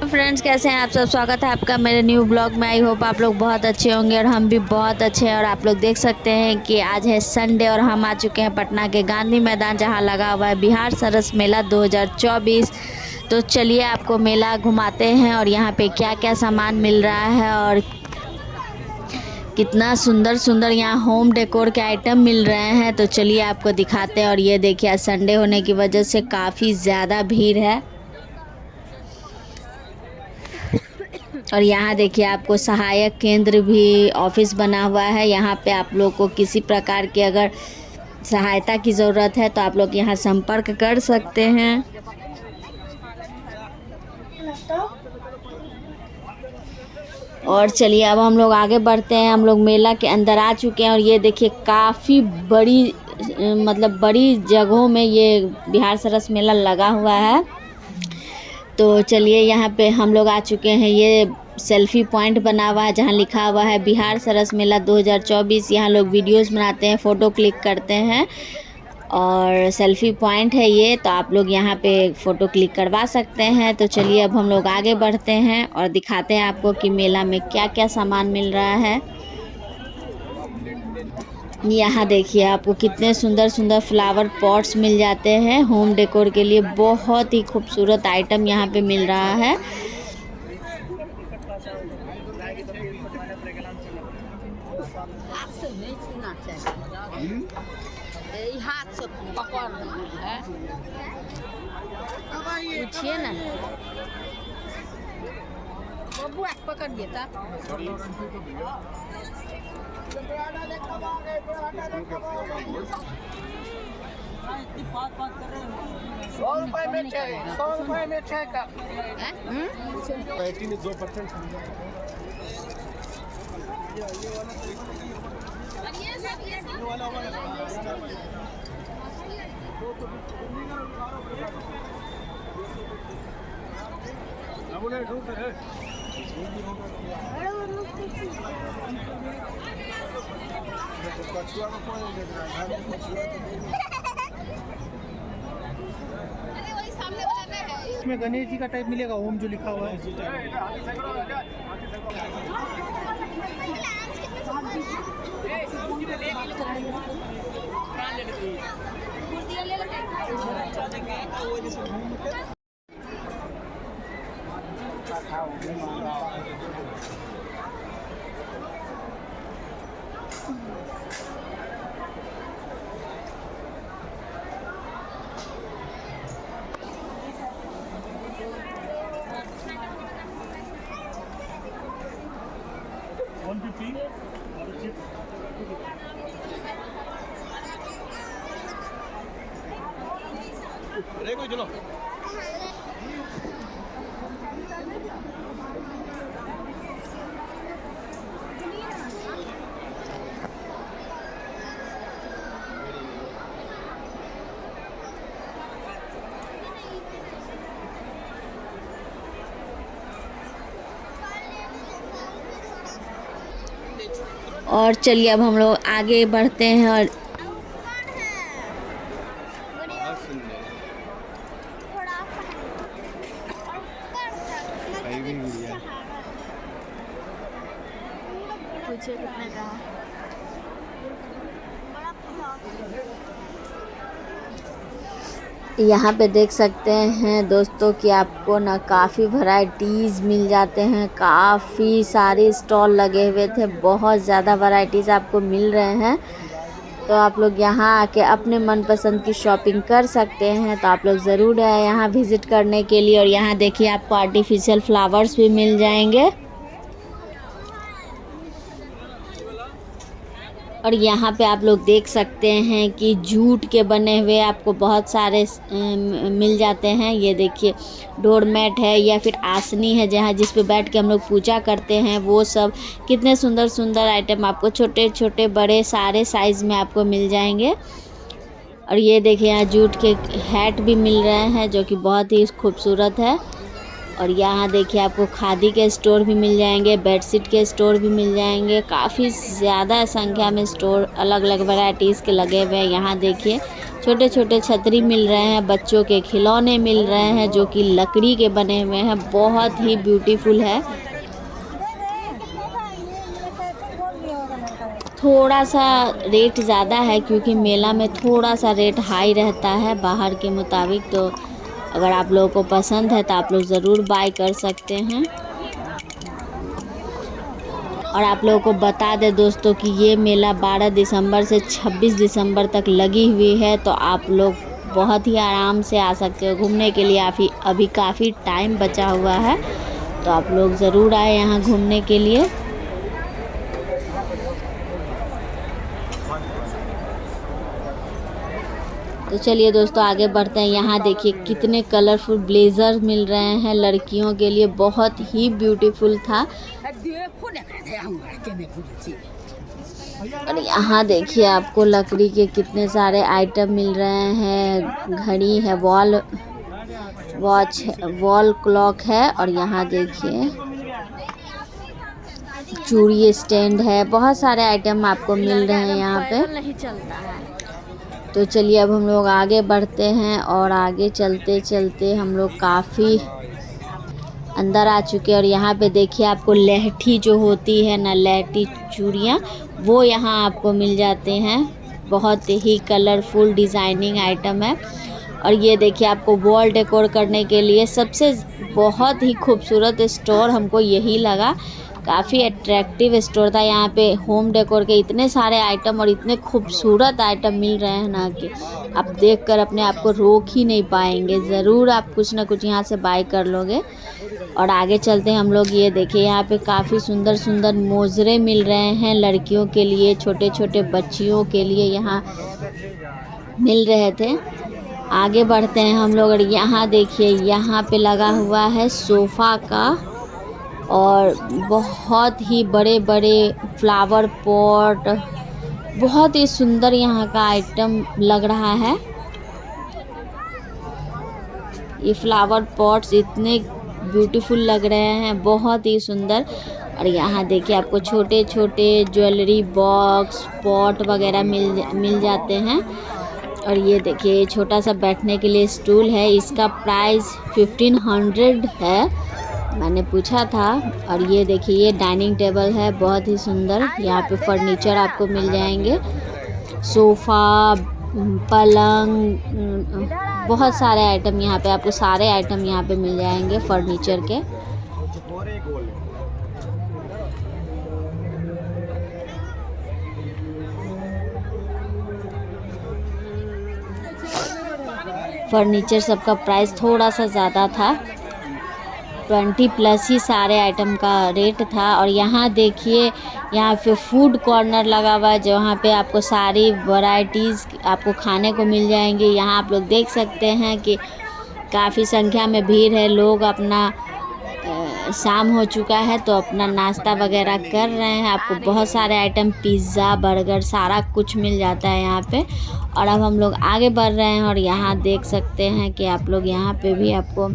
Friends, कैसे हैं आप सब। स्वागत है आपका मेरे न्यू ब्लॉग में। आई होप आप लोग बहुत अच्छे होंगे और हम भी बहुत अच्छे हैं। और आप लोग देख सकते हैं कि आज है संडे और हम आ चुके हैं पटना के गांधी मैदान, जहां लगा हुआ है बिहार सरस मेला 2024। तो चलिए आपको मेला घुमाते हैं और यहाँ पे क्या क्या सामान मिल रहा है और कितना सुंदर सुंदर यहाँ होम डेकोर के आइटम मिल रहे हैं। तो चलिए आपको दिखाते हैं। और ये देखिए, आज संडे होने की वजह से काफ़ी ज़्यादा भीड़ है। और यहाँ देखिए, आपको सहायक केंद्र भी ऑफिस बना हुआ है। यहाँ पे आप लोग को किसी प्रकार की अगर सहायता की ज़रूरत है तो आप लोग यहाँ संपर्क कर सकते हैं। और चलिए अब हम लोग आगे बढ़ते हैं। हम लोग मेला के अंदर आ चुके हैं और ये देखिए, काफ़ी बड़ी मतलब बड़ी जगहों में ये बिहार सरस मेला लगा हुआ है। तो चलिए यहाँ पे हम लोग आ चुके हैं। ये सेल्फी पॉइंट बना हुआ है जहाँ लिखा हुआ है बिहार सरस मेला 2024। यहाँ लोग वीडियोस बनाते हैं, फ़ोटो क्लिक करते हैं और सेल्फी पॉइंट है ये। तो आप लोग यहाँ पे फ़ोटो क्लिक करवा सकते हैं। तो चलिए अब हम लोग आगे बढ़ते हैं और दिखाते हैं आपको कि मेला में क्या क्या सामान मिल रहा है। यहाँ देखिए, आपको कितने सुंदर सुंदर फ्लावर पॉट्स मिल जाते हैं होम डेकोर के लिए। बहुत ही खूबसूरत आइटम यहाँ पे मिल रहा है। हाथ से पकड़ है, पूछिए ना बबू पकड़िए था। 100 रुपए में 100 रुपए में 6 का 2%। इसमें गणेश जी का टाइप मिलेगा, ओम जो लिखा हुआ है। कोई चलो और चलिए अब हम लोग आगे बढ़ते हैं और पूछिए कितने का है। यहाँ पे देख सकते हैं दोस्तों कि आपको ना काफ़ी वैरायटीज़ मिल जाते हैं। काफ़ी सारे स्टॉल लगे हुए थे, बहुत ज़्यादा वैरायटीज़ आपको मिल रहे हैं। तो आप लोग यहाँ आके अपने मनपसंद की शॉपिंग कर सकते हैं। तो आप लोग ज़रूर आए यहाँ विज़िट करने के लिए। और यहाँ देखिए, आपको आर्टिफिशियल फ्लावर्स भी मिल जाएंगे। और यहाँ पे आप लोग देख सकते हैं कि जूट के बने हुए आपको बहुत सारे मिल जाते हैं। ये देखिए, डोर मैट है या फिर आसनी है जहाँ जिस पे बैठ के हम लोग पूजा करते हैं। वो सब कितने सुंदर सुंदर आइटम आपको छोटे छोटे बड़े सारे साइज़ में आपको मिल जाएंगे। और ये देखिए, यहाँ जूट के हैट भी मिल रहे हैं जो कि बहुत ही खूबसूरत है। और यहाँ देखिए, आपको खादी के स्टोर भी मिल जाएंगे, बेडशीट के स्टोर भी मिल जाएंगे। काफ़ी ज़्यादा संख्या में स्टोर अलग अलग वैरायटीज़ के लगे हुए हैं। यहाँ देखिए, छोटे छोटे छतरी मिल रहे हैं, बच्चों के खिलौने मिल रहे हैं जो कि लकड़ी के बने हुए हैं, बहुत ही ब्यूटीफुल है। थोड़ा सा रेट ज़्यादा है क्योंकि मेला में थोड़ा सा रेट हाई रहता है बाहर के मुताबिक, तो अगर आप लोगों को पसंद है तो आप लोग ज़रूर बाय कर सकते हैं। और आप लोगों को बता दें दोस्तों कि ये मेला 12 दिसंबर से 26 दिसंबर तक लगी हुई है, तो आप लोग बहुत ही आराम से आ सकते हो घूमने के लिए। अभी काफ़ी टाइम बचा हुआ है, तो आप लोग ज़रूर आए यहाँ घूमने के लिए। तो चलिए दोस्तों आगे बढ़ते हैं। यहाँ देखिए कितने कलरफुल ब्लेज़र मिल रहे हैं लड़कियों के लिए, बहुत ही ब्यूटीफुल था। और यहाँ देखिए आपको लकड़ी के कितने सारे आइटम मिल रहे हैं, घड़ी है, वॉल क्लॉक है, और यहाँ देखिए चूड़ी स्टैंड है, बहुत सारे आइटम आपको मिल रहे हैं यहाँ पे। नहीं चलता है। तो चलिए अब हम लोग आगे बढ़ते हैं, और आगे चलते चलते हम लोग काफ़ी अंदर आ चुके हैं। और यहाँ पे देखिए आपको लहठी जो होती है ना, लहठी चूड़ियाँ, वो यहाँ आपको मिल जाते हैं। बहुत ही कलरफुल डिज़ाइनिंग आइटम है। और ये देखिए आपको वॉल डेकोर करने के लिए सबसे बहुत ही खूबसूरत स्टोर हमको यही लगा, काफ़ी अट्रैक्टिव स्टोर था। यहाँ पे होम डेकोर के इतने सारे आइटम और इतने खूबसूरत आइटम मिल रहे हैं ना कि आप देखकर अपने आप को रोक ही नहीं पाएंगे। ज़रूर आप कुछ ना कुछ यहाँ से बाय कर लोगे। और आगे चलते हैं हम लोग। ये देखिए यहाँ पे काफ़ी सुंदर सुंदर मोजरे मिल रहे हैं लड़कियों के लिए, छोटे छोटे बच्चियों के लिए यहाँ मिल रहे थे। आगे बढ़ते हैं हम लोग। और यहाँ देखिए यहाँ पे लगा हुआ है सोफ़ा का, और बहुत ही बड़े बड़े फ्लावर पॉट, बहुत ही सुंदर यहाँ का आइटम लग रहा है। ये फ्लावर पॉट्स इतने ब्यूटीफुल लग रहे हैं, बहुत ही सुंदर। और यहाँ देखिए आपको छोटे छोटे ज्वेलरी बॉक्स, पॉट वगैरह मिल जाते हैं। और ये देखिए छोटा सा बैठने के लिए स्टूल है, इसका प्राइस 1500 है, मैंने पूछा था। और ये देखिए ये डाइनिंग टेबल है, बहुत ही सुंदर। यहाँ पे फर्नीचर आपको मिल जाएंगे, सोफ़ा, पलंग, बहुत सारे आइटम यहाँ पे आपको, सारे आइटम यहाँ पे मिल जाएंगे फर्नीचर के। फर्नीचर सबका प्राइस थोड़ा सा ज़्यादा था, 20+ ही सारे आइटम का रेट था। और यहाँ देखिए यहाँ पे फूड कॉर्नर लगा हुआ है, जहाँ पे आपको सारी वैरायटीज़ आपको खाने को मिल जाएंगी। यहाँ आप लोग देख सकते हैं कि काफ़ी संख्या में भीड़ है, लोग अपना शाम हो चुका है तो अपना नाश्ता वगैरह कर रहे हैं। आपको बहुत सारे आइटम, पिज़्ज़ा, बर्गर, सारा कुछ मिल जाता है यहाँ पे। और अब हम लोग आगे बढ़ रहे हैं, और यहाँ देख सकते हैं कि आप लोग यहाँ पे भी आपको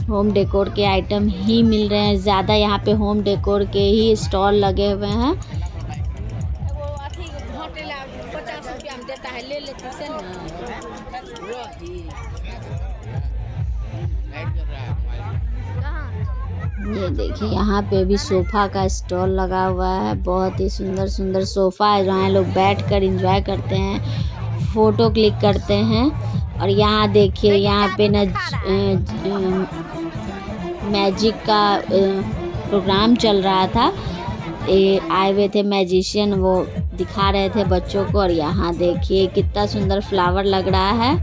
होम डेकोर के आइटम ही मिल रहे हैं। ज़्यादा यहाँ पे होम डेकोर के ही स्टॉल लगे हुए हैं। ये देखिए यहाँ पे भी सोफ़ा का स्टॉल लगा हुआ है, बहुत ही सुंदर सुंदर सोफ़ा है जहाँ लोग बैठकर एंजॉय करते हैं, फ़ोटो क्लिक करते हैं। और यहाँ देखिए यहाँ पे ना मैजिक का प्रोग्राम चल रहा था, आए हुए थे मैजिशियन, वो दिखा रहे थे बच्चों को। और यहाँ देखिए कितना सुंदर फ्लावर लग रहा है।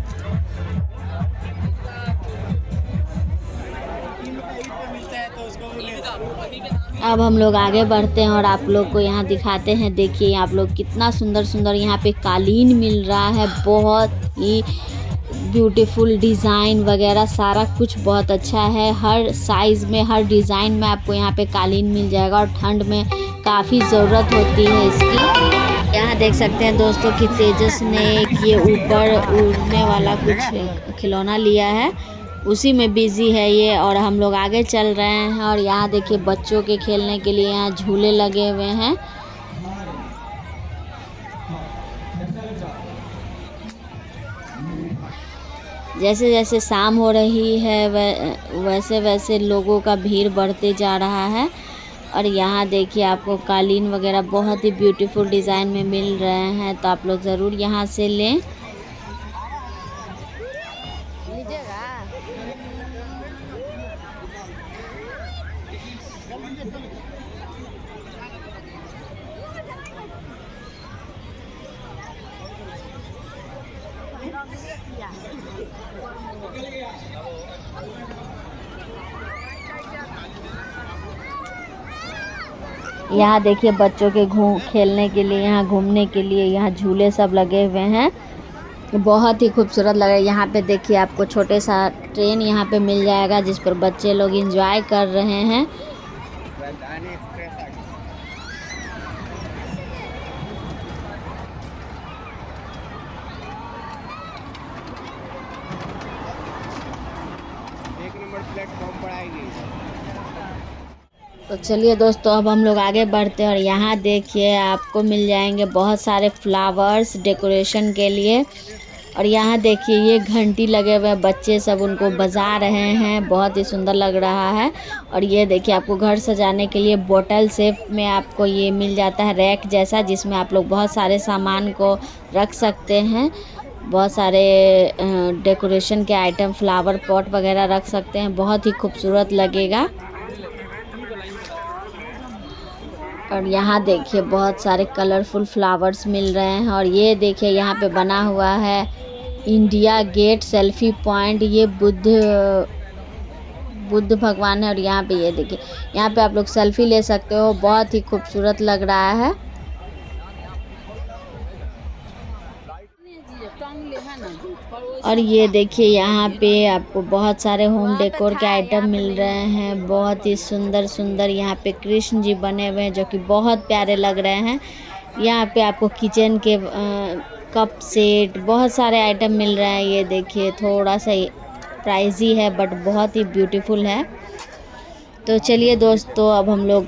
अब हम लोग आगे बढ़ते हैं और आप लोग को यहाँ दिखाते हैं। देखिए आप लोग कितना सुंदर सुंदर यहाँ पे कालीन मिल रहा है, बहुत ही ब्यूटीफुल डिज़ाइन वगैरह सारा कुछ बहुत अच्छा है। हर साइज़ में, हर डिज़ाइन में आपको यहाँ पे कालीन मिल जाएगा, और ठंड में काफ़ी ज़रूरत होती है इसकी। यहाँ देख सकते हैं दोस्तों कि तेजस ने ये ऊपर उड़ने वाला कुछ खिलौना लिया है, उसी में बिज़ी है ये। और हम लोग आगे चल रहे हैं, और यहाँ देखिए बच्चों के खेलने के लिए यहाँ झूले लगे हुए हैं। जैसे जैसे शाम हो रही है वैसे वैसे लोगों का भीड़ बढ़ते जा रहा है। और यहाँ देखिए आपको कालीन वगैरह बहुत ही ब्यूटीफुल डिज़ाइन में मिल रहे हैं, तो आप लोग ज़रूर यहाँ से लें। यहाँ देखिए बच्चों के खेलने के लिए, यहाँ घूमने के लिए यहाँ झूले सब लगे हुए हैं, बहुत ही खूबसूरत लग रहा है। यहाँ पे देखिए आपको छोटे सा ट्रेन यहाँ पे मिल जाएगा जिस पर बच्चे लोग एंजॉय कर रहे हैं। प्लेटफॉर्म पर आएगी। तो चलिए दोस्तों अब हम लोग आगे बढ़ते हैं और यहाँ देखिए आपको मिल जाएंगे बहुत सारे फ्लावर्स डेकोरेशन के लिए। और यहाँ देखिए ये घंटी लगे हुए बच्चे सब उनको बजा रहे हैं, बहुत ही सुंदर लग रहा है। और ये देखिए आपको घर सजाने के लिए बोतल शेप में आपको ये मिल जाता है रैक जैसा, जिसमें आप लोग बहुत सारे सामान को रख सकते हैं। बहुत सारे डेकोरेशन के आइटम, फ्लावर पॉट वगैरह रख सकते हैं, बहुत ही खूबसूरत लगेगा। और यहाँ देखिए बहुत सारे कलरफुल फ्लावर्स मिल रहे हैं। और ये देखिए यहाँ पे बना हुआ है इंडिया गेट सेल्फी पॉइंट, ये बुद्ध भगवान है। और यहाँ पे ये देखिए यहाँ पे आप लोग सेल्फी ले सकते हो, बहुत ही खूबसूरत लग रहा है। और ये देखिए यहाँ पे आपको बहुत सारे होम डेकोर के आइटम मिल रहे हैं, बहुत ही सुंदर सुंदर। यहाँ पे कृष्ण जी बने हुए हैं जो कि बहुत प्यारे लग रहे हैं। यहाँ पे आपको किचन के कप सेट, बहुत सारे आइटम मिल रहे हैं। ये देखिए थोड़ा सा प्राइजी है बट बहुत ही ब्यूटीफुल है। तो चलिए दोस्तों अब हम लोग,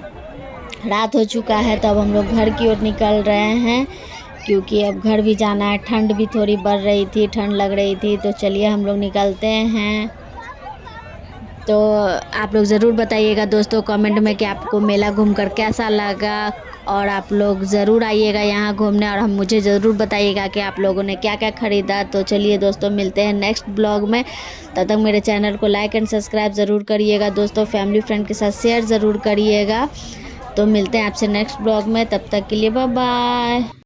रात हो चुका है तो अब हम लोग घर की ओर निकल रहे हैं, क्योंकि अब घर भी जाना है। ठंड भी थोड़ी बढ़ रही थी, ठंड लग रही थी, तो चलिए हम लोग निकलते हैं। तो आप लोग ज़रूर बताइएगा दोस्तों कमेंट में कि आपको मेला घूमकर कैसा लगा, और आप लोग ज़रूर आइएगा यहाँ घूमने, और मुझे ज़रूर बताइएगा कि आप लोगों ने क्या क्या ख़रीदा। तो चलिए दोस्तों मिलते हैं नेक्स्ट ब्लॉग में, तब तक मेरे चैनल को लाइक एंड सब्सक्राइब ज़रूर करिएगा दोस्तों, फैमिली फ्रेंड के साथ शेयर ज़रूर करिएगा। तो मिलते हैं आपसे नेक्स्ट ब्लॉग में, तब तक के लिए बाय बाय।